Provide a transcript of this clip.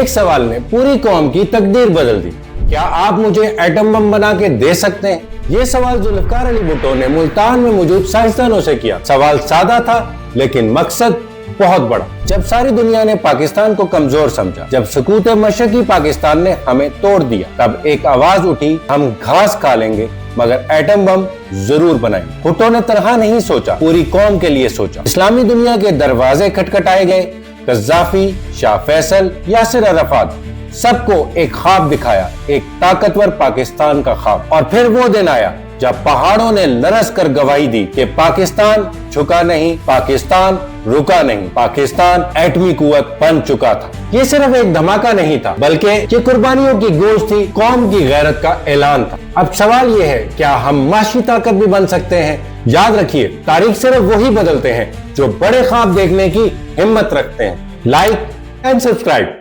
एक सवाल ने पूरी कौम की तकदीर बदल दी। क्या आप मुझे एटम बम बना के दे सकते हैं? ये सवाल जुल्फकार अली भुट्टो ने मुल्तान में मौजूद साइंसदानों से किया। सवाल सादा था लेकिन मकसद बहुत बड़ा। जब सारी दुनिया ने पाकिस्तान को कमजोर समझा, जब सकूत मशरकी पाकिस्तान ने हमें तोड़ दिया, तब एक आवाज उठी, हम घास खा लेंगे मगर एटम बम जरूर बनाएंगे। भुट्टो ने तनहा नहीं सोचा, पूरी कौम के लिए सोचा। इस्लामी दुनिया के दरवाजे खटखटाए गए। Gaddafi, Shah Faisal, Yasser Arafat, सबको एक ख्वाब दिखाया, एक ताकतवर पाकिस्तान का ख्वाब। और फिर वो दिन आया जब पहाड़ों ने लरस कर गवाही दी कि पाकिस्तान झुका नहीं, पाकिस्तान रुका नहीं, पाकिस्तान एटमी कुव्वत बन चुका था। ये सिर्फ एक धमाका नहीं था, बल्कि ये कुर्बानियों की गोश्त थी, कौम की गैरत का ऐलान था। अब सवाल ये है, क्या हम माशी ताकत भी बन सकते हैं? याद रखिए, तारीख सिर्फ वही बदलते हैं जो बड़े ख्वाब देखने की हिम्मत रखते हैं। Like and subscribe.